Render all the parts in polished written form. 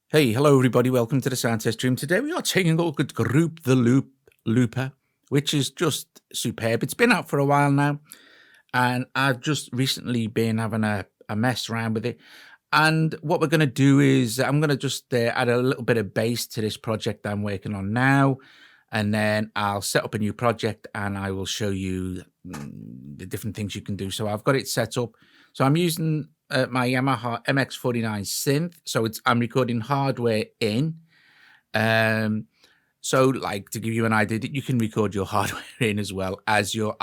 Hey, hello everybody. Welcome to the sound test room. Today we are taking a look at Group the Looper, which is just superb. It's been out for a while now, and I've just recently been having a mess around with it. And what we're going to do is I'm going to just add a little bit of bass to this project I'm working on now, and then I'll set up a new project and I will show you the different things you can do. So I've got it set up. So I'm using my Yamaha MX49 synth. So I'm recording hardware in. So like to give you an idea, that you can record your hardware in as well as your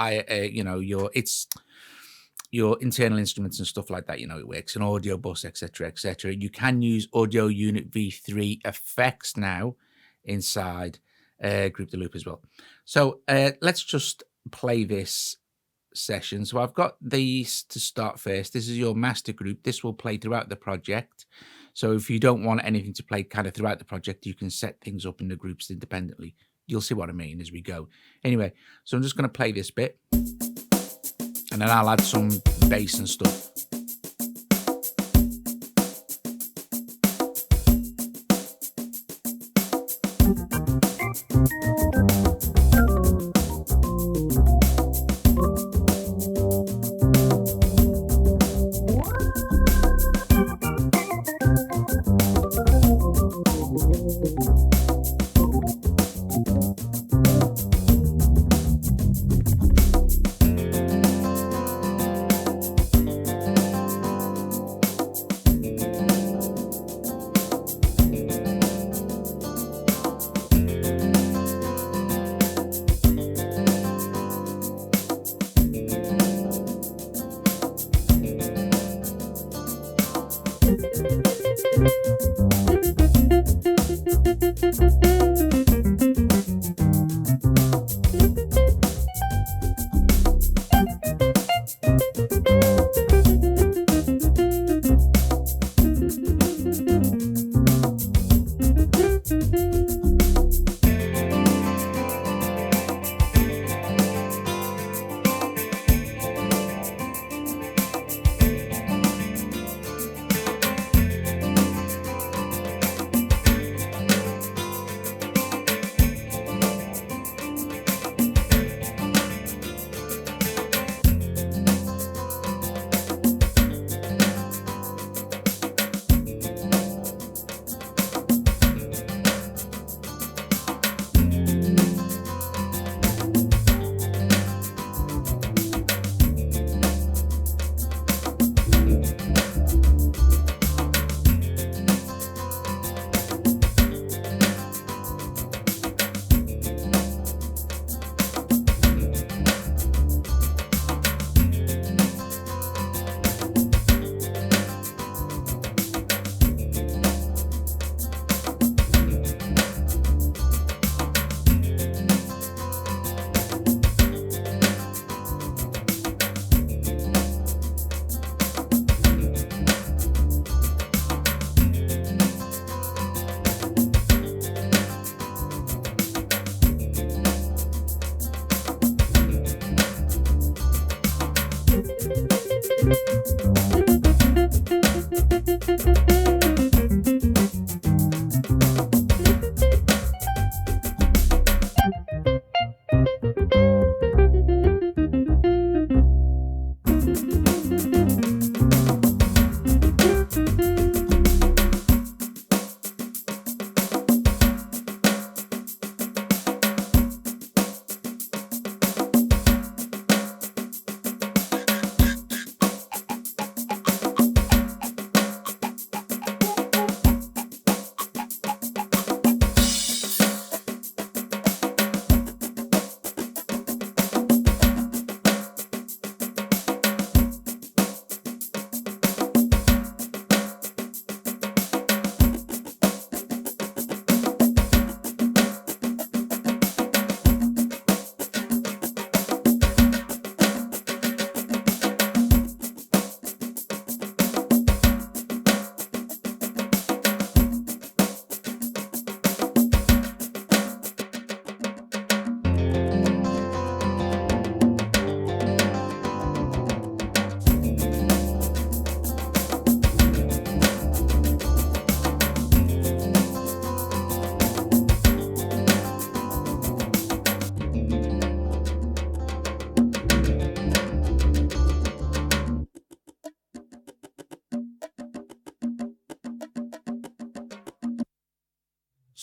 your internal instruments and stuff like that. It works an audio bus, etc., etc. You can use Audio Unit V3 effects now inside Group the Loop as well. So let's just play this session. So I've got these to start first. This is your master group. This will play throughout the project. So if you don't want anything to play kind of throughout the project, you can set things up in the groups independently. You'll see what I mean as we go. Anyway, so I'm just going to play this bit and then I'll add some bass and stuff.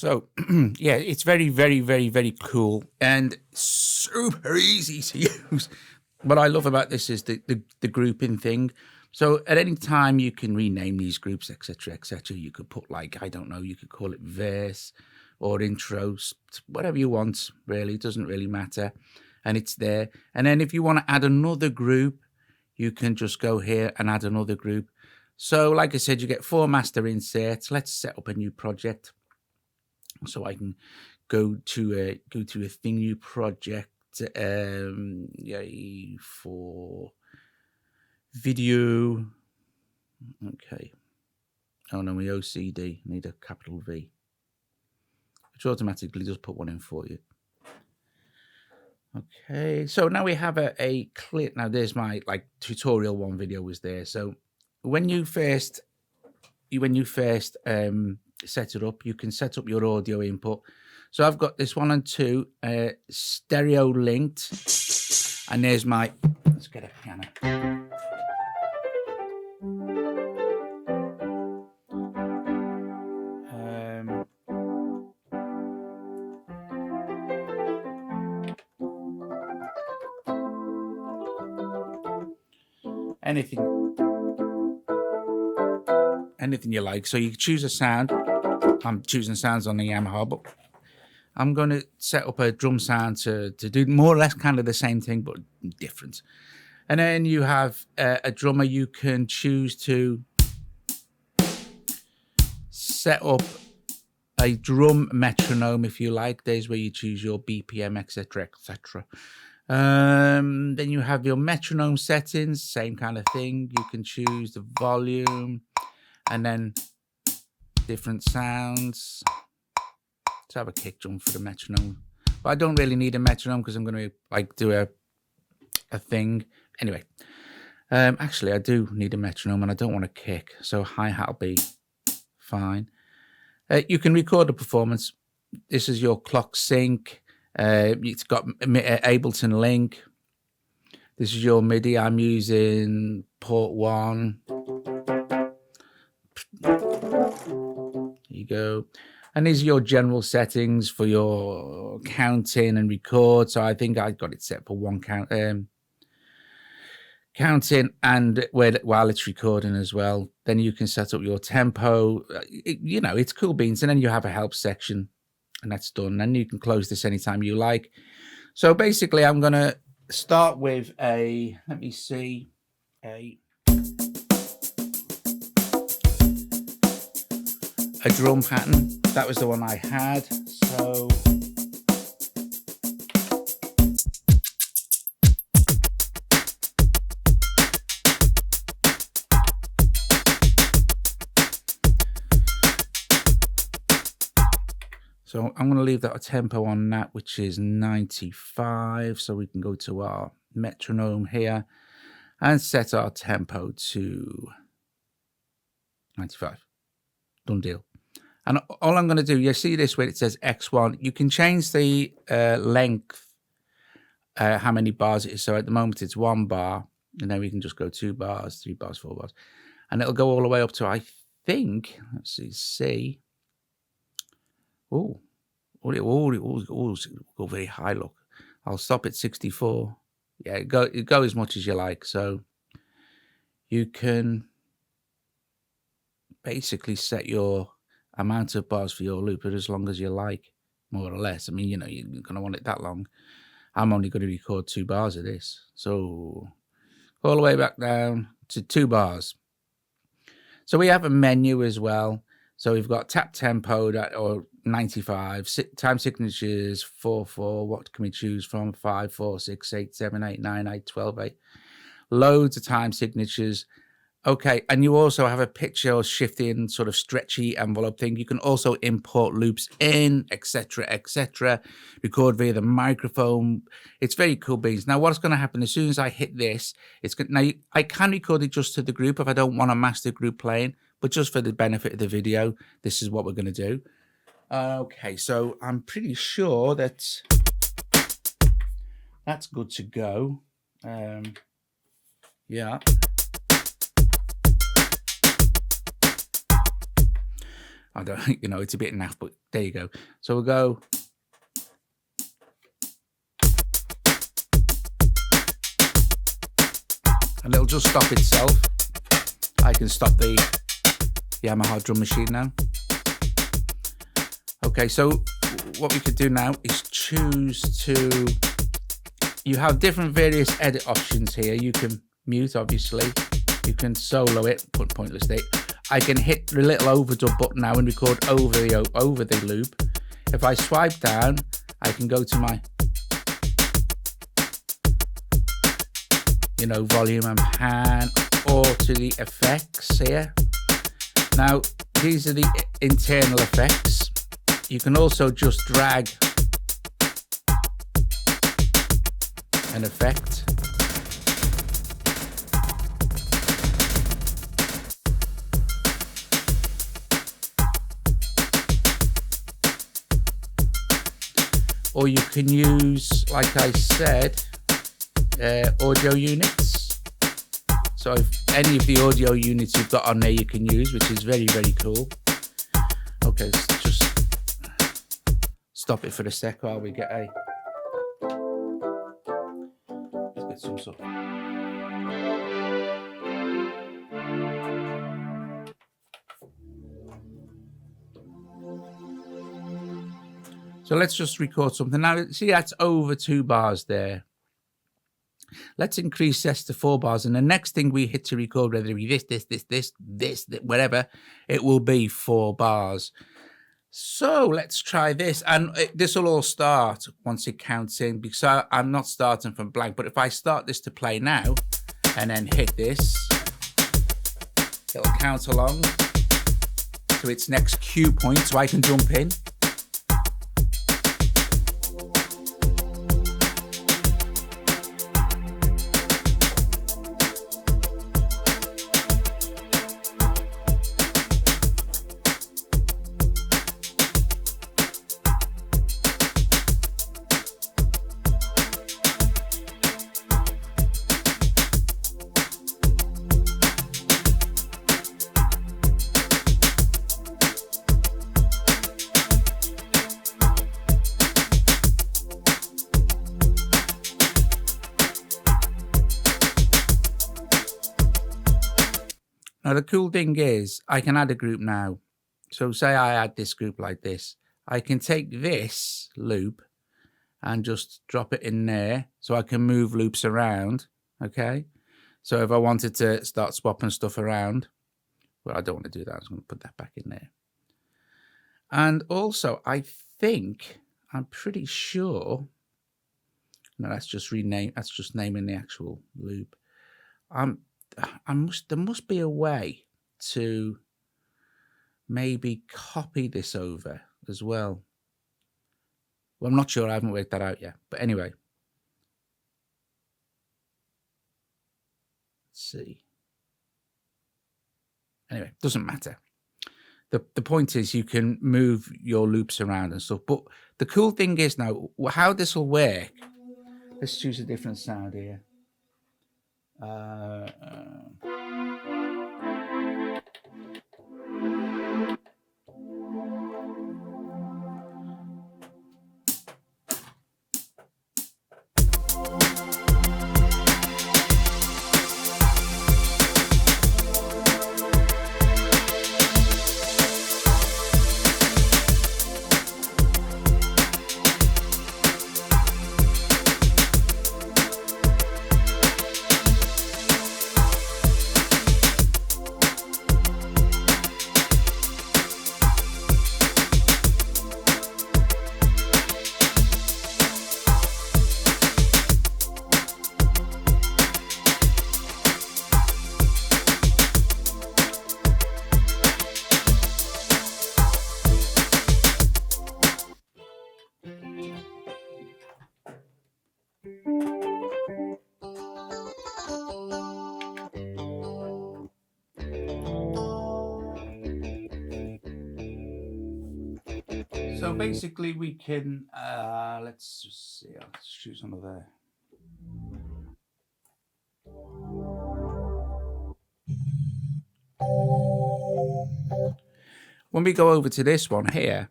So yeah, it's very, very, very, very cool and super easy to use. What I love about this is the grouping thing. So at any time you can rename these groups, etc., etc. You could put, like, I don't know, you could call it verse or intros, whatever you want. Really, it doesn't really matter, and it's there. And then if you want to add another group, you can just go here and add another group. So like I said, you get 4 master inserts. Let's set up a new project. So I can go to a thing, new project, for video. Okay. Oh no, my OCD need a capital V, which automatically does put one in for you. Okay, so now we have a clip. Now there's my tutorial 1 video was there. So when you first set it up, you can set up your audio input. So I've got this 1 and 2 stereo linked, and there's my, let's get a piano. Anything you like. So you choose a sound. I'm choosing sounds on the Yamaha, but I'm going to set up a drum sound to do more or less kind of the same thing, but different. And then you have a drummer. You can choose to set up a drum metronome if you like. There's where you choose your BPM, etc., etc. Then you have your metronome settings, same kind of thing. You can choose the volume and then different sounds. Let's have a kick drum for the metronome. But I don't really need a metronome because I'm going to do a thing. Anyway, actually I do need a metronome and I don't want a kick. So hi-hat will be fine. You can record a performance. This is your clock sync. It's got Ableton link. This is your MIDI. I'm using port 1. There you go. And these are your general settings for your counting and record. So I think I got it set for 1 count, counting and while it's recording as well. Then you can set up your tempo. It's cool beans. And then you have a help section. And that's done. Then you can close this anytime you like. So basically, I'm going to start with a drum pattern. That was the one I had. So I'm going to leave that a tempo on that, which is 95. So we can go to our metronome here and set our tempo to 95. Done deal. And all I'm going to do, you see this where it says X1. You can change the length, how many bars it is. So at the moment it's 1 bar. And then we can just go 2 bars, 3 bars, 4 bars. And it'll go all the way up to, I think, let's see, C. Oh, it go very high, look. I'll stop at 64. Yeah, go as much as you like. So you can basically set your amount of bars for your looper as long as you like, more or less. I mean, you're going to want it that long. I'm only going to record 2 bars of this. So all the way back down to 2 bars. So we have a menu as well. So we've got tap tempo or 95, time signatures 4/4. What can we choose from? 5, 4, 6, 8, 7, 8, 9, 8, 12, 8. Loads of time signatures. Okay, and you also have a picture or shifting sort of stretchy envelope thing. You can also import loops in, etc., etc. Record via the microphone. It's very cool beans. Now, what's going to happen as soon as I hit this? I can record it just to the group if I don't want a master group playing, but just for the benefit of the video, this is what we're going to do. Okay, so I'm pretty sure that that's good to go. Yeah. I don't, it's a bit naff, but there you go. So we'll go. And it'll just stop itself. I can stop the Yamaha drum machine now. Okay, so what we could do now is choose to, you have different various edit options here. You can mute, obviously. You can solo it, put pointless date. I can hit the little overdub button now and record over the loop. If I swipe down, I can go to my, volume and pan, or to the effects here. Now, these are the internal effects. You can also just drag an effect. Or you can use, like I said, audio units. So if any of the audio units you've got on there you can use, which is very, very cool. Okay, let's just stop it for a sec while we get let's get some sort. So let's just record something. Now, see, that's over 2 bars there. Let's increase this to 4 bars. And the next thing we hit to record, whether it be this, whatever, it will be 4 bars. So let's try this. And this will all start once it counts in, because I'm not starting from blank. But if I start this to play now and then hit this, it'll count along to its next cue point so I can jump in. Now, the cool thing is I can add a group now. So say I add this group like this. I can take this loop and just drop it in there so I can move loops around, okay? So if I wanted to start swapping stuff around, well, I don't want to do that. I'm going to put that back in there. And also, I'm pretty sure, no, that's just naming the actual loop. There must be a way to maybe copy this over as well. Well, I'm not sure. I haven't worked that out yet. But anyway, let's see. Anyway, doesn't matter. The point is you can move your loops around and stuff. But the cool thing is now how this will work. Let's choose a different sound here. So basically we can, let's just see, let's choose another. When we go over to this one here,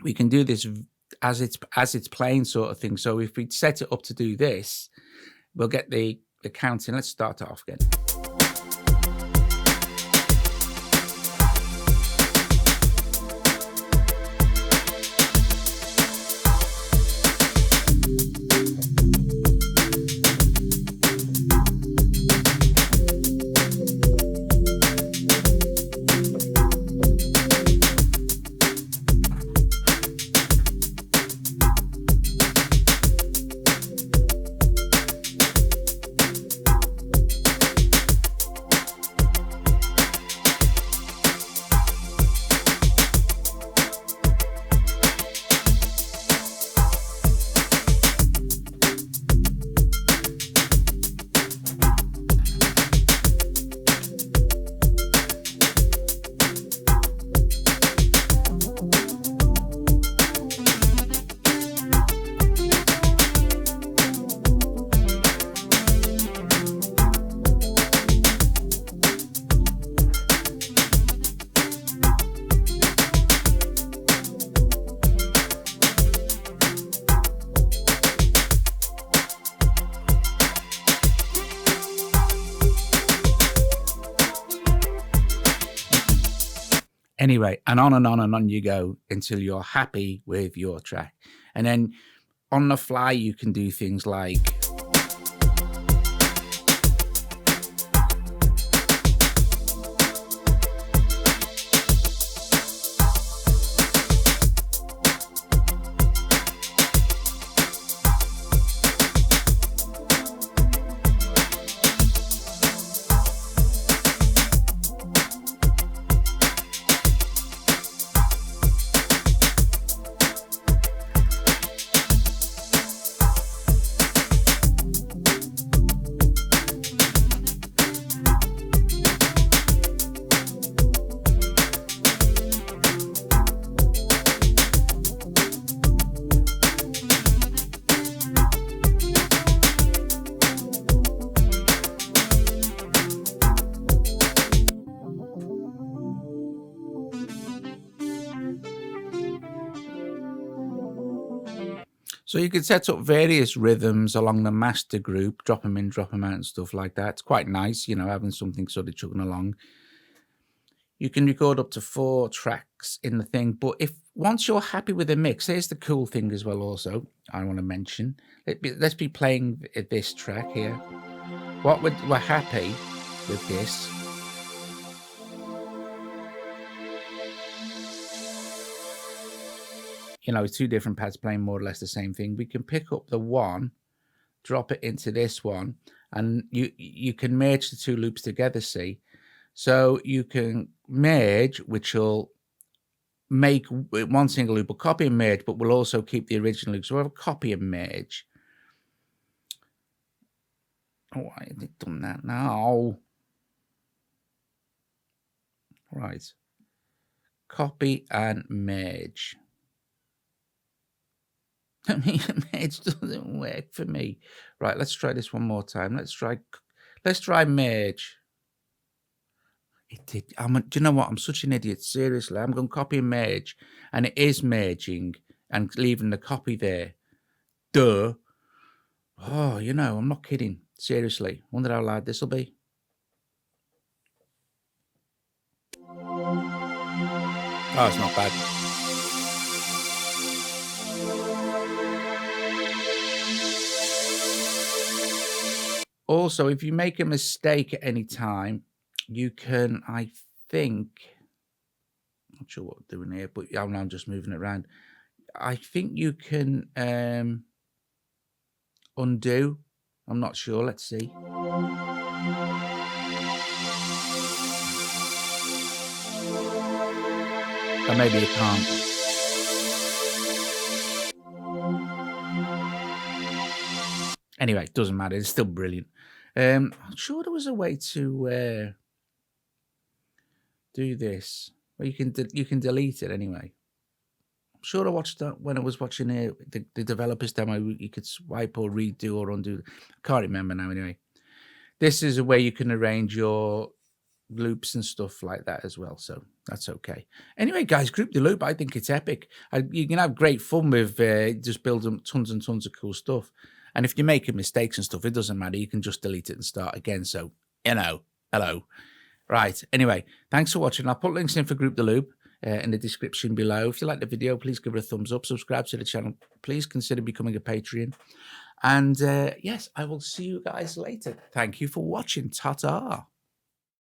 we can do this as it's playing sort of thing. So if we set it up to do this, we'll get the counting. Let's start it off again. Anyway, and on you go until you're happy with your track. And then on the fly, you can do things like so you can set up various rhythms along the master group, drop them in, drop them out, and stuff like that. It's quite nice, having something sort of chugging along. You can record up to 4 tracks in the thing, but once you're happy with the mix, here's the cool thing as well. Also, I want to mention, let's be playing this track here. What we're happy with this. With 2 different pads playing more or less the same thing. We can pick up the one, drop it into this one, and you can merge the 2 loops together, see? So you can merge, which will make one single loop, will copy and merge, but we'll also keep the original loop. So we'll have a copy and merge. Oh, I haven't done that now. Right. Copy and merge. I mean, it doesn't work for me. Right, let's try this one more time. Let's try merge. It did. Do you know what? I'm such an idiot. Seriously, I'm going to copy and merge, and it is merging and leaving the copy there. Duh. Oh, I'm not kidding. Seriously, wonder how loud this will be. Oh, it's not bad. Also, if you make a mistake at any time, you can, I think, not sure what we're doing here, but I'm just moving it around. I think you can undo. I'm not sure. Let's see. Or maybe you can't. Anyway, it doesn't matter. It's still brilliant. I'm sure there was a way to do this. Well, you can delete it anyway. I'm sure I watched that when I was watching the developer's demo. You could swipe or redo or undo. I can't remember now. Anyway, this is a way you can arrange your loops and stuff like that as well. So that's okay. Anyway, guys, Group the Loop, I think it's epic. You can have great fun with just building tons and tons of cool stuff. And if you're making mistakes and stuff, it doesn't matter. You can just delete it and start again. So, hello. Right. Anyway, thanks for watching. I'll put links in for Group the Loop in the description below. If you like the video, please give it a thumbs up. Subscribe to the channel. Please consider becoming a Patreon. And yes, I will see you guys later. Thank you for watching. Ta-ta.